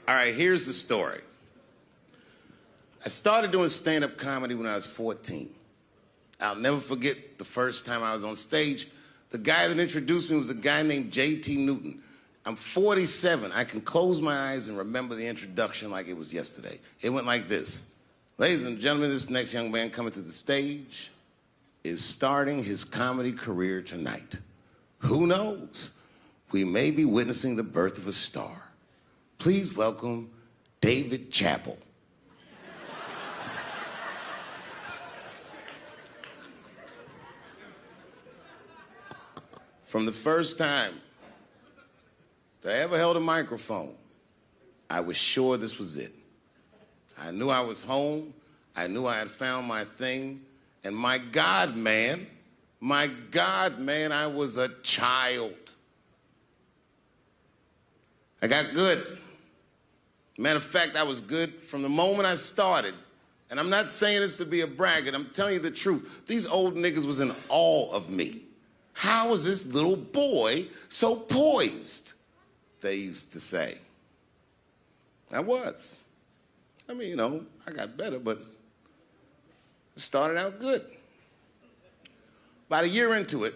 All right, here's the story. I started doing stand-up comedy when I was 14. I'll never forget the first time I was on stage. The guy that introduced me was a guy named J.T. Newton. I'm 47. I can close my eyes and remember the introduction like it was yesterday. It went like this. Ladies and gentlemen, this next young man coming to the stage is starting his comedy career tonight. Who knows? We may be witnessing the birth of a star. Please welcome David Chappelle. From the first time that I ever held a microphone, I was sure this was it. I knew I was home. I knew I had found my thing. And my God, man, I was a child. I got good. Matter of fact, I was good from the moment I started. And I'm not saying this to be a braggart. I'm telling you the truth. These old niggas was in awe of me. How is this little boy so poised? They used to say. I was. I mean, you know, I got better, but it started out good. About a year into it,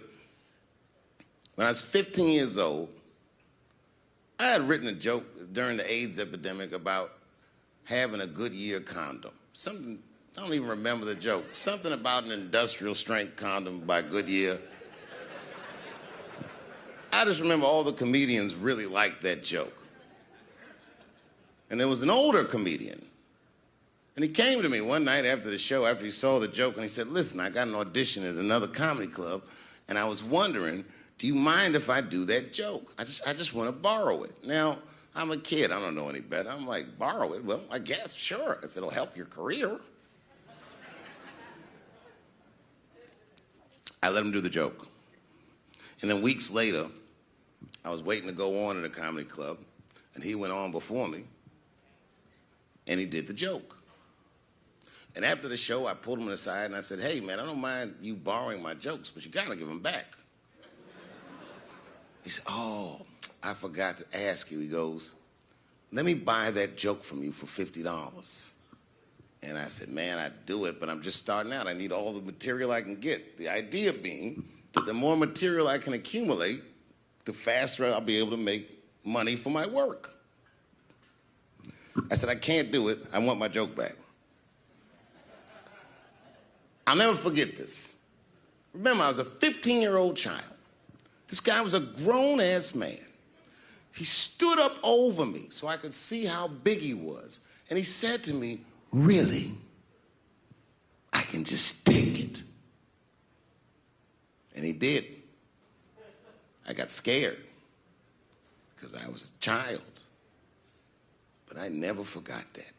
when I was 15 years old, I had written a joke during the AIDS epidemic about having a Goodyear condom. Something, I don't even remember the joke. Something about an industrial strength condom by Goodyear. I just remember all the comedians really liked that joke. And there was an older comedian. And he came to me one night after the show, after he saw the joke, and he said, listen, I got an audition at another comedy club, and I was wondering, do you mind if I do that joke? I just want to borrow it. Now, I'm a kid. I don't know any better. I'm like, borrow it? Well, I guess, sure, if it'll help your career. I let him do the joke. And then weeks later, I was waiting to go on in a comedy club, and he went on before me, and he did the joke. And after the show, I pulled him aside, and I said, hey, man, I don't mind you borrowing my jokes, but you got to give them back. He said, oh, I forgot to ask you. He goes, let me buy that joke from you for $50. And I said, man, I'd do it, but I'm just starting out. I need all the material I can get. The idea being that the more material I can accumulate, the faster I'll be able to make money for my work. I said, I can't do it. I want my joke back. I'll never forget this. Remember, I was a 15-year-old child. This guy was a grown-ass man. He stood up over me so I could see how big he was. And he said to me, really? I can just take it. And he did. I got scared because I was a child. But I never forgot that.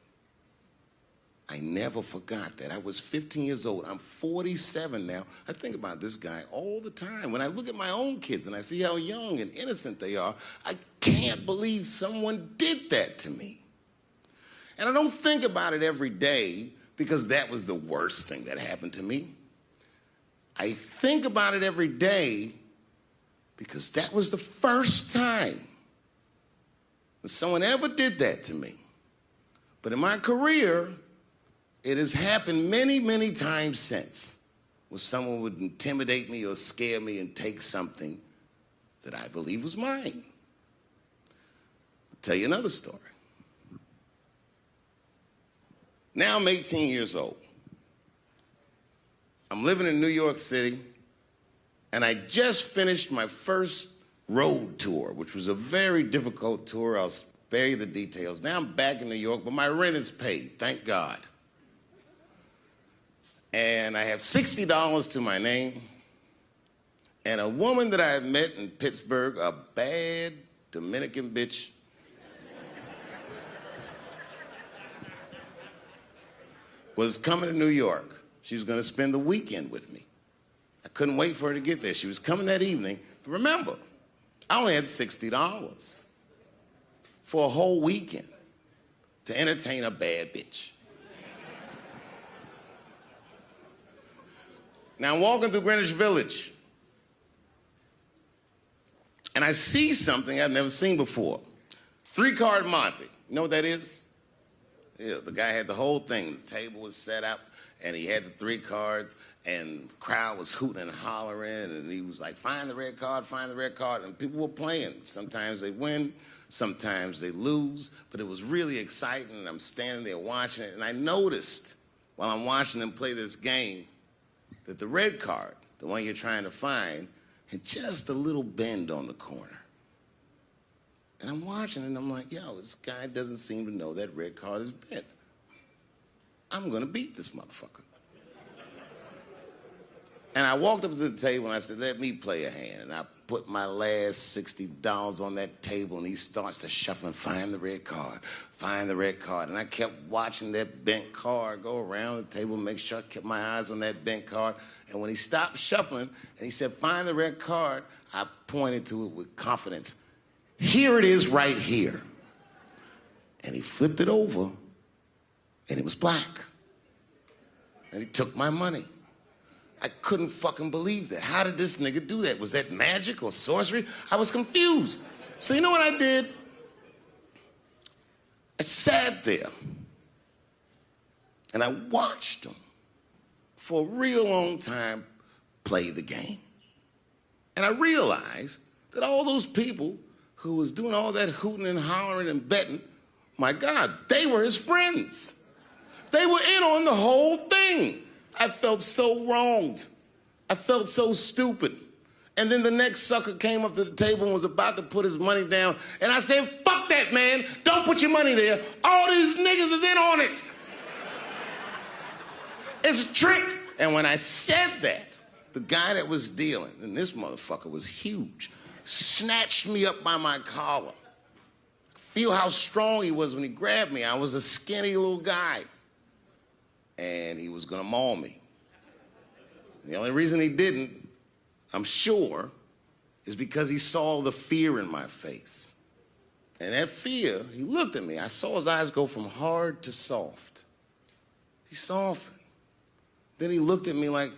I never forgot that. I was 15 years old. I'm 47 now. I think about this guy all the time. When I look at my own kids and I see how young and innocent they are, I can't believe someone did that to me. And I don't think about it every day because that was the worst thing that happened to me. I think about it every day because that was the first time that someone ever did that to me. But in my career, it has happened many, many times since where someone would intimidate me or scare me and take something that I believe was mine. I'll tell you another story. Now I'm 18 years old. I'm living in New York City, and I just finished my first road tour, which was a very difficult tour. I'll spare you the details. Now I'm back in New York, but my rent is paid, thank God. And I have $60 to my name, and a woman that I had met in Pittsburgh, a bad Dominican bitch, was coming to New York. She was going to spend the weekend with me. I couldn't wait for her to get there. She was coming that evening. But remember, I only had $60 for a whole weekend to entertain a bad bitch. Now I'm walking through Greenwich Village, and I see something I've never seen before. 3-card Monte. You know what that is? Yeah, the guy had the whole thing. The table was set up, and he had the 3 cards, and the crowd was hooting and hollering, and he was like, find the red card, find the red card, and people were playing. Sometimes they win, sometimes they lose, but it was really exciting, and I'm standing there watching it, and I noticed while I'm watching them play this game that the red card, the one you're trying to find, had just a little bend on the corner. And I'm watching it, and I'm like, yo, this guy doesn't seem to know that red card is bent. I'm going to beat this motherfucker. And I walked up to the table, and I said, let me play a hand. And I put my last $60 on that table, and he starts to shuffle and find the red card, find the red card. And I kept watching that bent card go around the table, make sure I kept my eyes on that bent card. And when he stopped shuffling, and he said, find the red card, I pointed to it with confidence. Here it is right here. And he flipped it over, and it was black. And he took my money. I couldn't fucking believe that. How did this nigga do that? Was that magic or sorcery? I was confused. So you know what I did? I sat there, and I watched him for a real long time play the game. And I realized that all those people who was doing all that hooting and hollering and betting, my God, they were his friends. They were in on the whole thing. I felt so wronged. I felt so stupid. And then the next sucker came up to the table and was about to put his money down. And I said, fuck that, man. Don't put your money there. All these niggas is in on it. It's a trick. And when I said that, the guy that was dealing, and this motherfucker was huge, snatched me up by my collar. Feel how strong he was when he grabbed me. I was a skinny little guy. And he was gonna maul me. The only reason he didn't, I'm sure, is because he saw the fear in my face. And that fear, he looked at me. I saw his eyes go from hard to soft. He softened. Then he looked at me like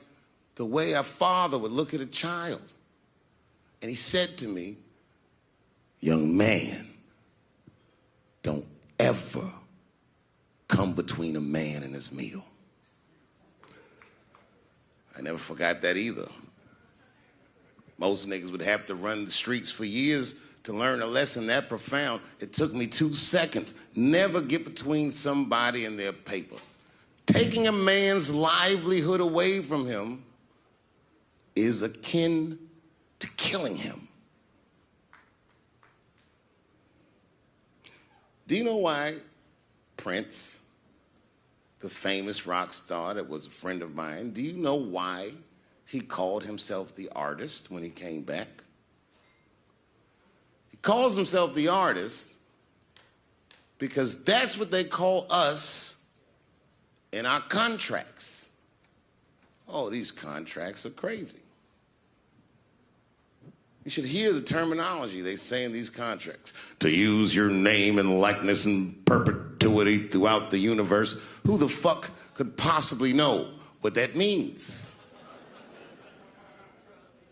the way a father would look at a child. And he said to me, young man, don't ever come between a man and his meal. I never forgot that either. Most niggas would have to run the streets for years to learn a lesson that profound. It took me 2 seconds. Never get between somebody and their paper. Taking a man's livelihood away from him is akin to killing him. Do you know why Prince, the famous rock star that was a friend of mine, do you know why he called himself the artist when he came back? He calls himself the artist because that's what they call us in our contracts. Oh, these contracts are crazy. You should hear the terminology they say in these contracts. To use your name and likeness in perpetuity throughout the universe. Who the fuck could possibly know what that means?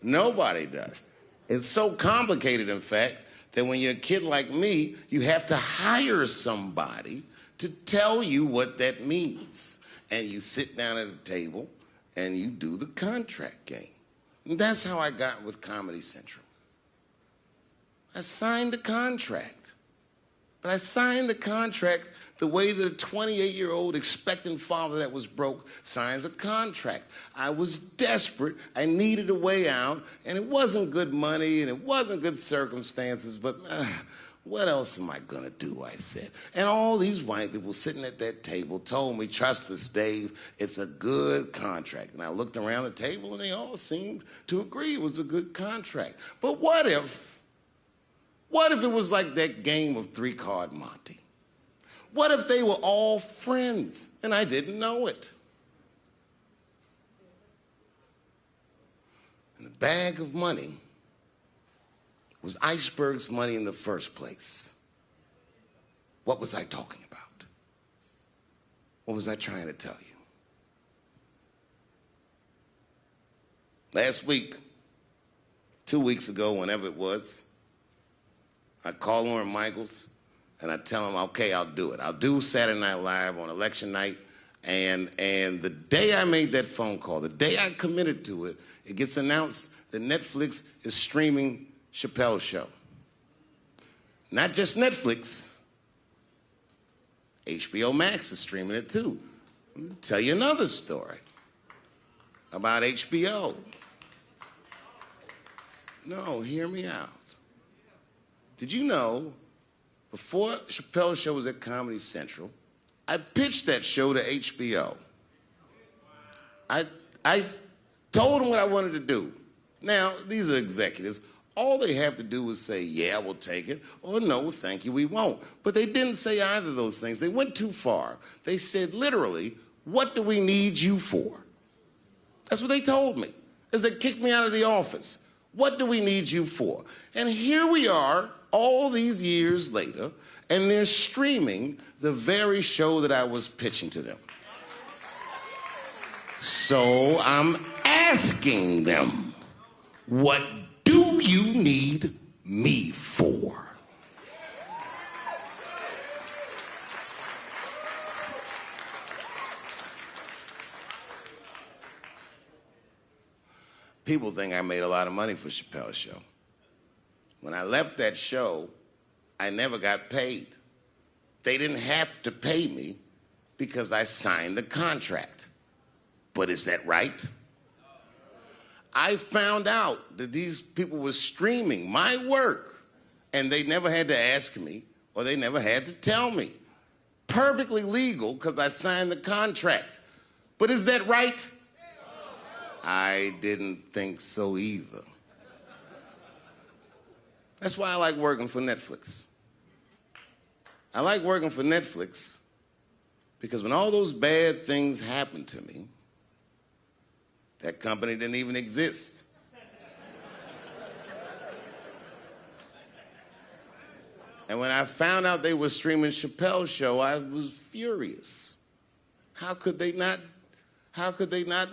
Nobody does. It's so complicated, in fact, that when you're a kid like me, you have to hire somebody to tell you what that means. And you sit down at a table and you do the contract game. And that's how I got with Comedy Central. I signed the contract. But I signed the contract the way that a 28-year-old expectant father that was broke signs a contract. I was desperate. I needed a way out. And it wasn't good money and it wasn't good circumstances. But what else am I going to do, I said. And all these white people sitting at that table told me, trust us, Dave, it's a good contract. And I looked around the table and they all seemed to agree it was a good contract. But what if it was like that game of 3-Card Monte? What if they were all friends and I didn't know it? And the bag of money was Iceberg's money in the first place. What was I talking about? What was I trying to tell you? Last week, 2 weeks ago, whenever it was, I called Lauren Michaels And I tell them, okay, I'll do it. I'll do Saturday Night Live on election night. And the day I made that phone call, the day I committed to it, it gets announced that Netflix is streaming Chappelle's show. Not just Netflix. HBO Max is streaming it too. Let me tell you another story about HBO. No, hear me out. Did you know, before Chappelle's show was at Comedy Central, I pitched that show to HBO. I told them what I wanted to do. Now, these are executives. All they have to do is say, yeah, we'll take it, or no, thank you, we won't. But they didn't say either of those things. They went too far. They said, literally, what do we need you for? That's what they told me, as they kicked me out of the office. What do we need you for? And here we are, all these years later, and they're streaming the very show that I was pitching to them. So I'm asking them, what do you need me for? People think I made a lot of money for Chappelle's show. When I left that show, I never got paid. They didn't have to pay me because I signed the contract. But is that right? I found out that these people were streaming my work, and they never had to ask me, or they never had to tell me. Perfectly legal because I signed the contract. But is that right? I didn't think so either. That's why I like working for Netflix. I like working for Netflix because when all those bad things happened to me, that company didn't even exist. And when I found out they were streaming Chappelle's show, I was furious. How could they not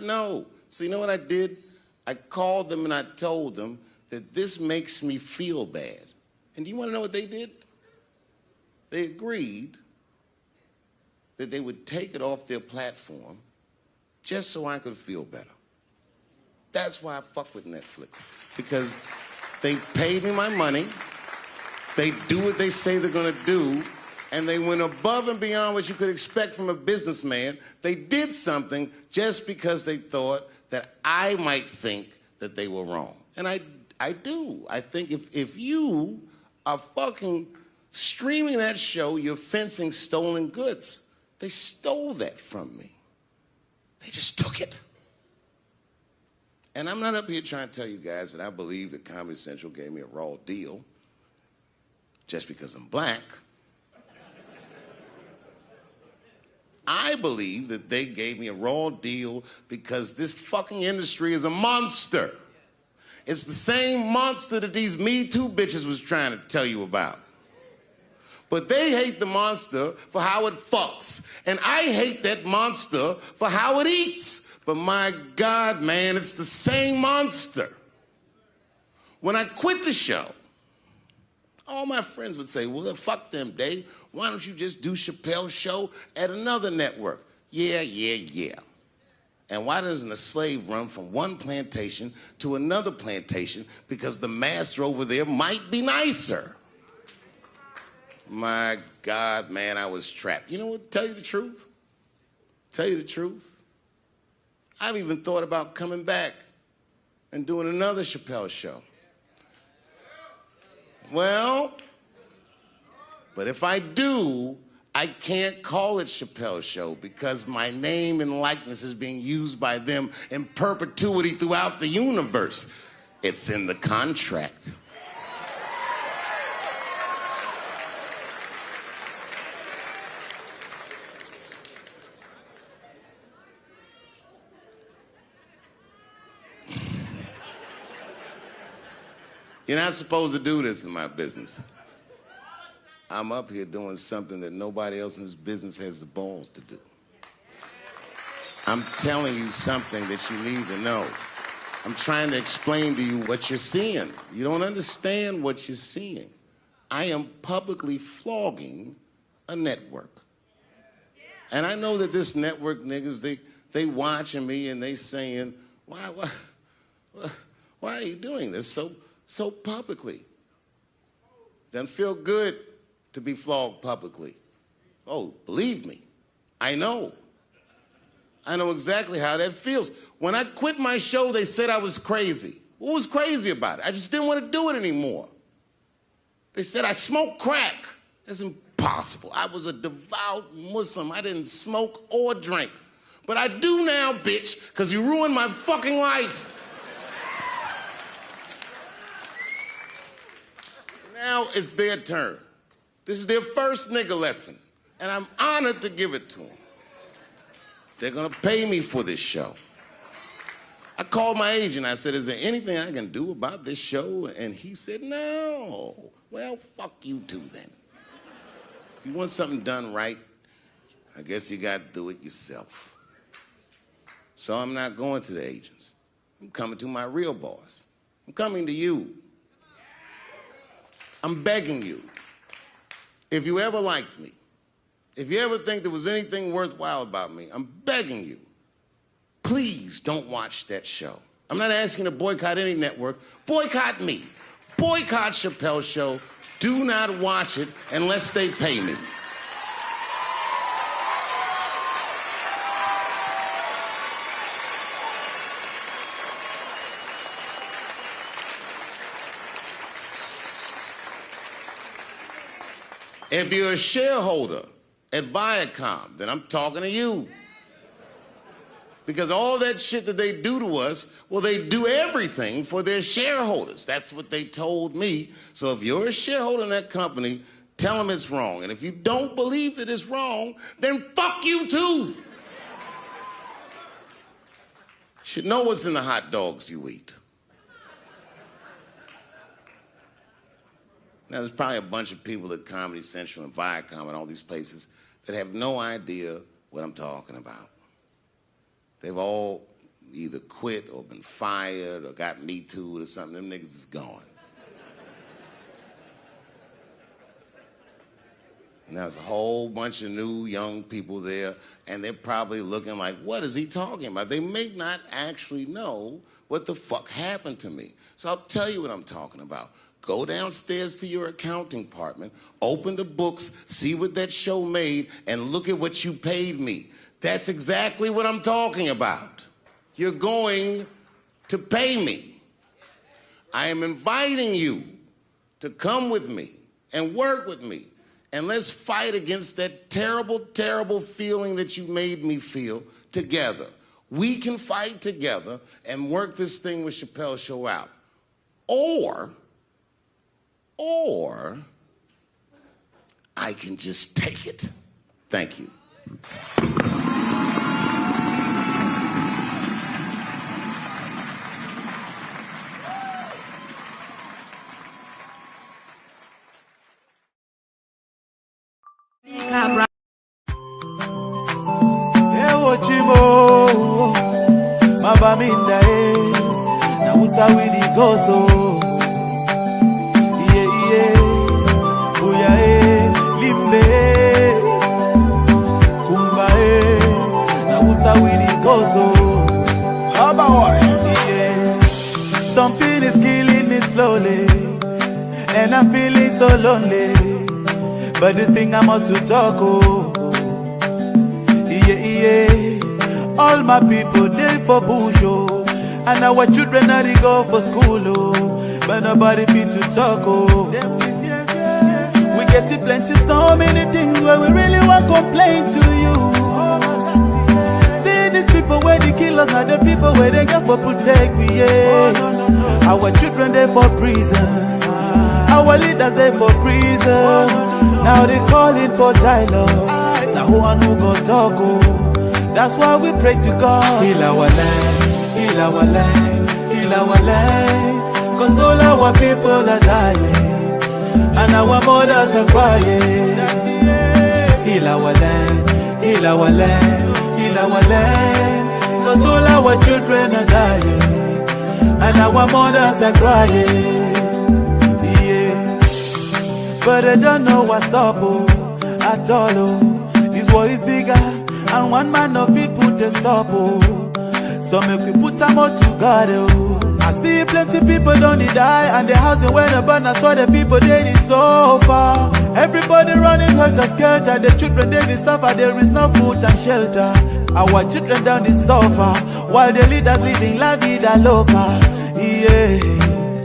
know? So you know what I did? I called them and I told them that this makes me feel bad. And do you want to know what they did? They agreed that they would take it off their platform just so I could feel better. That's why I fuck with Netflix, because they paid me my money, they do what they say they're gonna do, and they went above and beyond what you could expect from a businessman. They did something just because they thought that I might think that they were wrong. And I do. I think if you are fucking streaming that show, you're fencing stolen goods. They stole that from me. They just took it. And I'm not up here trying to tell you guys that I believe that Comedy Central gave me a raw deal just because I'm black. I believe that they gave me a raw deal because this fucking industry is a monster. It's the same monster that these Me Too bitches was trying to tell you about. But they hate the monster for how it fucks. And I hate that monster for how it eats. But my God, man, it's the same monster. When I quit the show, all my friends would say, well, fuck them, Dave. Why don't you just do Chappelle's show at another network? Yeah. And why doesn't a slave run from one plantation to another plantation because the master over there might be nicer? My God, man, I was trapped. You know what, tell you the truth? I've even thought about coming back and doing another Chappelle show. Well, but if I do, I can't call it Chappelle's show because my name and likeness is being used by them in perpetuity throughout the universe. It's in the contract. You're not supposed to do this in my business. I'm up here doing something that nobody else in this business has the balls to do. I'm telling you something that you need to know. I'm trying to explain to you what you're seeing. You don't understand what you're seeing. I am publicly flogging a network. And I know that this network niggas, they watching me and they saying, why are you doing this so publicly? Doesn't feel good to be flogged publicly. Oh, believe me, I know. I know exactly how that feels. When I quit my show, they said I was crazy. What was crazy about it? I just didn't want to do it anymore. They said I smoked crack. That's impossible. I was a devout Muslim. I didn't smoke or drink. But I do now, bitch, because you ruined my fucking life. Now it's their turn. This is their first nigga lesson, and I'm honored to give it to them. They're gonna pay me for this show. I called my agent. I said, is there anything I can do about this show? And he said, no. Well, fuck you too then. If you want something done right, I guess you got to do it yourself. So I'm not going to the agents. I'm coming to my real boss. I'm coming to you. I'm begging you. If you ever liked me, if you ever think there was anything worthwhile about me, I'm begging you. Please don't watch that show. I'm not asking you to boycott any network. Boycott me. Boycott Chappelle's show. Do not watch it unless they pay me. If you're a shareholder at Viacom, then I'm talking to you. Because all that shit that they do to us, well, they do everything for their shareholders. That's what they told me. So if you're a shareholder in that company, tell them it's wrong. And if you don't believe that it's wrong, then fuck you too. You should know what's in the hot dogs you eat. Now, there's probably a bunch of people at Comedy Central and Viacom and all these places that have no idea what I'm talking about. They've all either quit or been fired or got Me Too'd or something. Them niggas is gone. And there's a whole bunch of new young people there, and they're probably looking like, what is he talking about? They may not actually know what the fuck happened to me. So I'll tell you what I'm talking about. Go downstairs to your accounting department, open the books, see what that show made, and look at what you paid me. That's exactly what I'm talking about. You're going to pay me. I am inviting you to come with me and work with me. And let's fight against that terrible, terrible feeling that you made me feel together. We can fight together and work this thing with Chappelle's show out. Or I can just take it. Thank you. Mabaminda na usawidi gozo iye buya limbe kumba na usawidi gozo haba yeah. Something is killing me slowly and I'm feeling so lonely, but this thing I must to talk yeah. All my people, they for bush, oh. And our children are they go for school, oh. But nobody fit to talk, oh. We get to plenty, so many things where we really want to complain to you. See these people where they kill us, are the people where they get for protect me, yeah. Our children, they for prison. Our leaders, they for prison. Now they calling for dialogue. Now who and who go talk, oh. That's why we pray to God. Heal our land, heal our land, heal our land. Cause all our people are dying and our mothers are crying. Heal our land, heal our land, heal our land. Cause all our children are dying and our mothers are crying. Yeah. but they don't know what's up, oh, at all, oh. This war is bigger, and one man of it put a stop, oh. So make we put them all together, oh. I see plenty people don't die, and the house they went up, and I saw the people they need so far. Everybody running helter-skelter, the children they need suffer, there is no food and shelter. Our children down the sofa, while the leaders living la vida loca, yeah.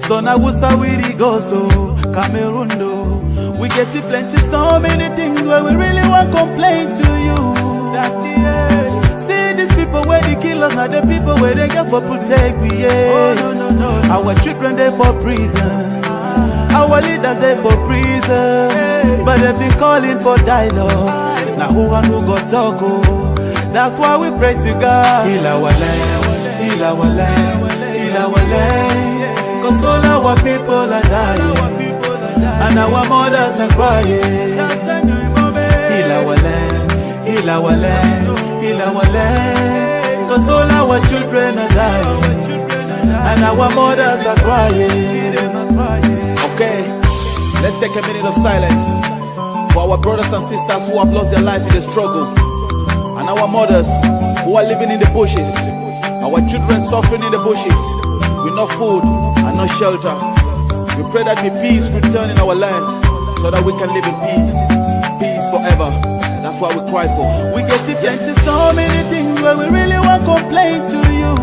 So now we start with the go, so Cameroon, though. We get to plenty, so many things where we really want to complain to you. That, yeah. See these people where they kill us, not the people where they get for protect we, yeah. Oh, no. Our children they for prison, our leaders they for prison, but they be calling for dialogue. Now who and who got talk, oh. That's why we pray to God. Heal our land, heal our land, heal our land. Cause all our people are dying, and our mothers are crying. Heal our land, heal our land, heal our land. Cause all our children are dying, and our mothers are crying. Okay, let's take a minute of silence for our brothers and sisters who have lost their life in the struggle, and our mothers who are living in the bushes, our children suffering in the bushes with no food and no shelter. We pray that may peace return in our land, so that we can live in peace, peace forever. That's what we cry for. We get to plenty, so many things where we really want to complain to you.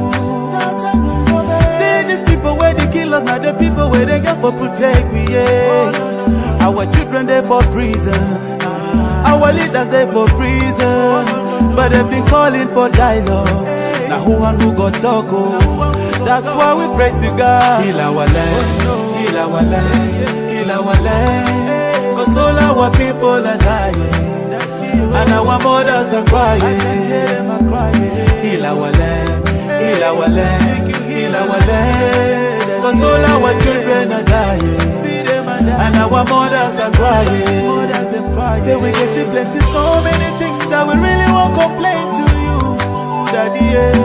See these people where they kill us, not the people where they get for protect we, yeah. Our children they for prison, our leaders they for prison, but they've been calling for dialogue. Now who and who got talk, oh. That's why we pray to God. Heal our land, heal our land, heal our land. Cause all our people are dying, and our mothers are crying. Heal our land, heal our land, heal our land. Cause all our children are dying, and our mothers are crying. Say we get to plenty, so many things that we really won't complain to you, Daddy, yeah.